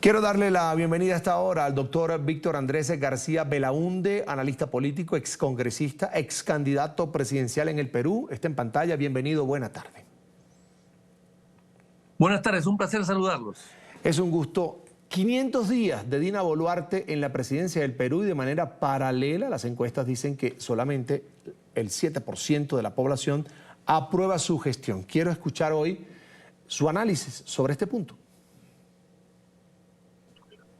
Quiero darle la bienvenida a esta hora al doctor Víctor Andrés García Belaúnde, analista político, excongresista, excandidato presidencial en el Perú. Está en pantalla. Bienvenido, buena tarde. Buenas tardes, un placer saludarlos. Es un gusto. 500 días de Dina Boluarte en la presidencia del Perú y de manera paralela las encuestas dicen que solamente el 7% de la población aprueba su gestión. Quiero escuchar hoy su análisis sobre este punto.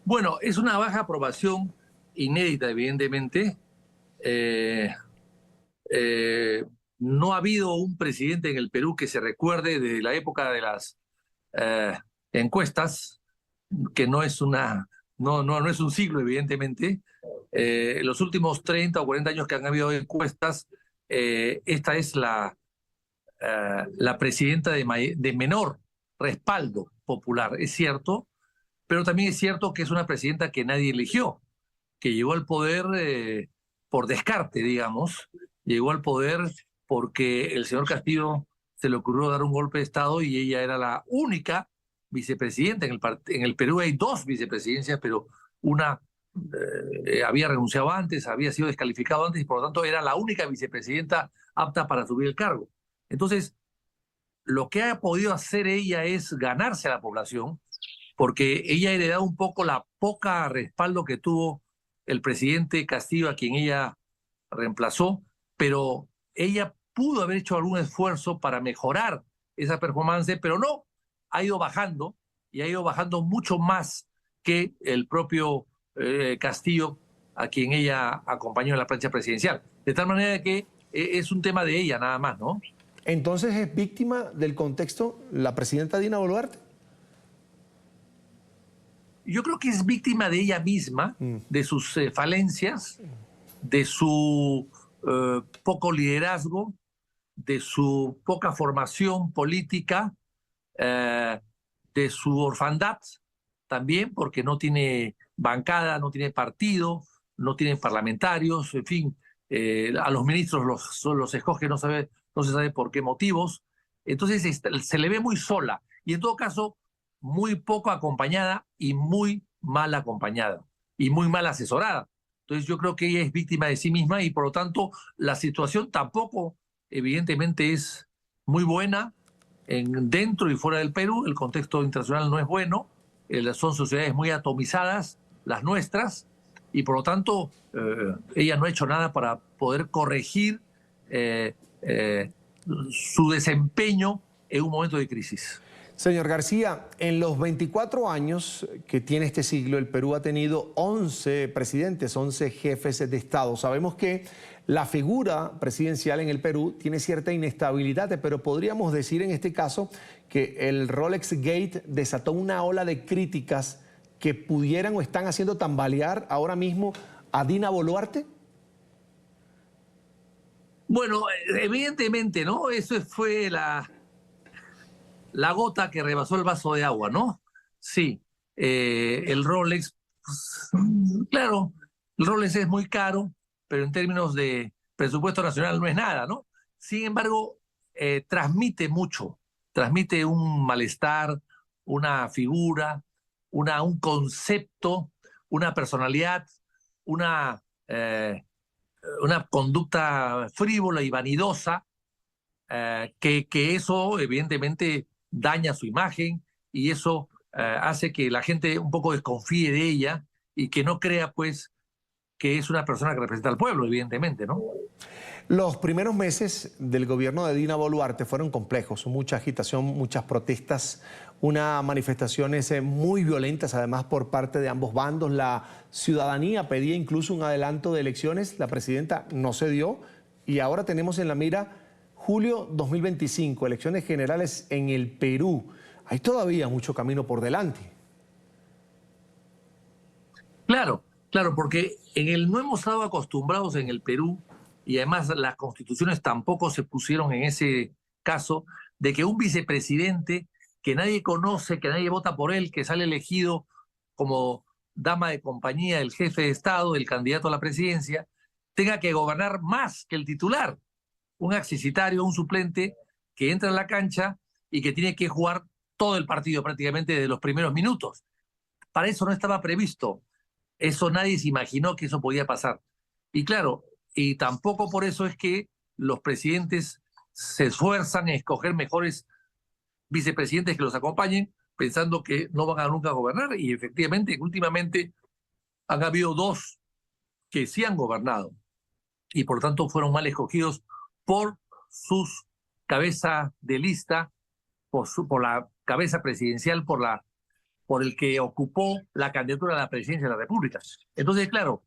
Bueno, es una baja aprobación inédita, evidentemente. No ha habido un presidente en el Perú que se recuerde de la época de las encuestas, que no es no es un siglo, evidentemente. Los últimos 30 o 40 años que han habido encuestas, esta es la presidenta de menor respaldo popular, es cierto, pero también es cierto que es una presidenta que nadie eligió, que llegó al poder por descarte, digamos, llegó al poder porque el señor Castillo se le ocurrió dar un golpe de Estado y ella era la única vicepresidenta. En el Perú hay dos vicepresidencias, pero una había renunciado antes, había sido descalificado antes y por lo tanto era la única vicepresidenta apta para subir el cargo. Entonces, lo que ha podido hacer ella es ganarse a la población, porque ella ha heredado un poco la poca respaldo que tuvo el presidente Castillo, a quien ella reemplazó, pero ella pudo haber hecho algún esfuerzo para mejorar esa performance, pero no, ha ido bajando y ha ido bajando mucho más que el propio Castillo, a quien ella acompañó en la plancha presidencial. De tal manera que es un tema de ella nada más, ¿no? Entonces, ¿es víctima del contexto la presidenta Dina Boluarte? Yo creo que es víctima de ella misma, de sus falencias, de su poco liderazgo, de su poca formación política, de su orfandad también, porque no tiene bancada, no tiene partido, no tiene parlamentarios, en fin, a los ministros los escoge, no se sabe por qué motivos. Entonces se le ve muy sola y en todo caso muy poco acompañada y muy mal acompañada y muy mal asesorada. Entonces yo creo que ella es víctima de sí misma y por lo tanto la situación tampoco evidentemente es muy buena dentro y fuera del Perú. El contexto internacional no es bueno, son sociedades muy atomizadas, las nuestras, y por lo tanto ella no ha hecho nada para poder corregir su desempeño en un momento de crisis. Señor García, en los 24 años que tiene este siglo, el Perú ha tenido 11 presidentes, 11 jefes de Estado. Sabemos que la figura presidencial en el Perú tiene cierta inestabilidad, pero podríamos decir en este caso que el Rolex Gate desató una ola de críticas que pudieran o están haciendo tambalear ahora mismo a Dina Boluarte. Bueno, evidentemente, ¿no? Eso fue la gota que rebasó el vaso de agua, ¿no? Sí, el Rolex, pues, claro, el Rolex es muy caro, pero en términos de presupuesto nacional no es nada, ¿no? Sin embargo, transmite mucho, transmite un malestar, una figura, un concepto, una personalidad, una, una conducta frívola y vanidosa, que eso evidentemente daña su imagen y eso hace que la gente un poco desconfíe de ella y que no crea pues que es una persona que representa al pueblo, evidentemente, ¿no? Los primeros meses del gobierno de Dina Boluarte fueron complejos, mucha agitación, muchas protestas, unas manifestaciones muy violentas además por parte de ambos bandos. La ciudadanía pedía incluso un adelanto de elecciones, la presidenta no cedió y ahora tenemos en la mira julio 2025, elecciones generales en el Perú. Hay todavía mucho camino por delante. Claro, claro, porque no hemos estado acostumbrados en el Perú, y además las constituciones tampoco se pusieron en ese caso, de que un vicepresidente que nadie conoce, que nadie vota por él, que sale elegido como dama de compañía del jefe de Estado, del candidato a la presidencia, tenga que gobernar más que el titular. Un accesitario, un suplente que entra en la cancha y que tiene que jugar todo el partido prácticamente desde los primeros minutos. para eso no estaba previsto. Eso nadie se imaginó que eso podía pasar. Y claro, y tampoco por eso es que los presidentes se esfuerzan en escoger mejores vicepresidentes que los acompañen, pensando que no van a nunca gobernar. Y efectivamente, últimamente han habido dos que sí han gobernado y por lo tanto fueron mal escogidos por sus cabeza de lista, por la cabeza presidencial, por el que ocupó la candidatura a la presidencia de la República. Entonces, claro,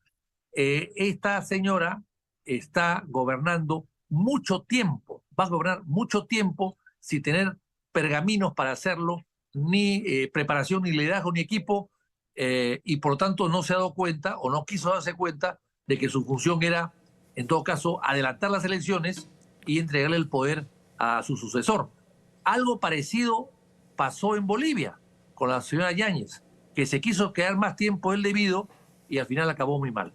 esta señora está gobernando mucho tiempo, va a gobernar mucho tiempo sin tener pergaminos para hacerlo, ni preparación, ni liderazgo, ni equipo, y por lo tanto no se ha dado cuenta o no quiso darse cuenta de que su función era, en todo caso, adelantar las elecciones y entregarle el poder a su sucesor. Algo parecido pasó en Bolivia con la señora Yáñez, que se quiso quedar más tiempo del debido y al final acabó muy mal.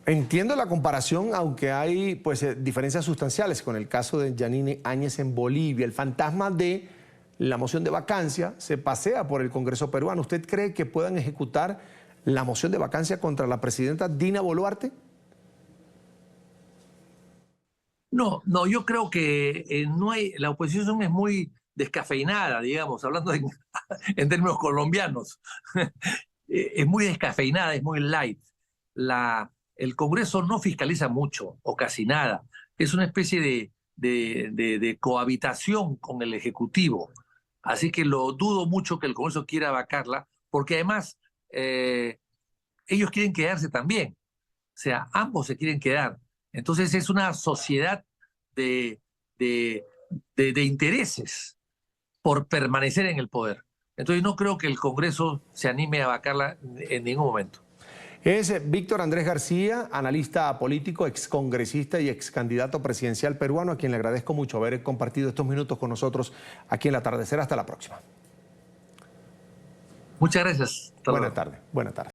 Entiendo la comparación, aunque hay pues, diferencias sustanciales con el caso de Yanine Áñez en Bolivia. El fantasma de la moción de vacancia se pasea por el Congreso peruano. ¿Usted cree que puedan ejecutar la moción de vacancia contra la presidenta Dina Boluarte? No, no, yo creo que no hay, la oposición es muy descafeinada, digamos, hablando en términos colombianos. Es muy descafeinada, es muy light. El Congreso no fiscaliza mucho o casi nada. Es una especie de cohabitación con el Ejecutivo. Así que lo dudo mucho que el Congreso quiera vacarla, porque además ellos quieren quedarse también. O sea, ambos se quieren quedar. Entonces es una sociedad de, de, de intereses por permanecer en el poder. Entonces no creo que el Congreso se anime a vacarla en ningún momento. Es Víctor Andrés García, analista político, excongresista y excandidato presidencial peruano, a quien le agradezco mucho haber compartido estos minutos con nosotros aquí en El Atardecer. Hasta la próxima. Muchas gracias. Buenas tardes. Buenas tardes.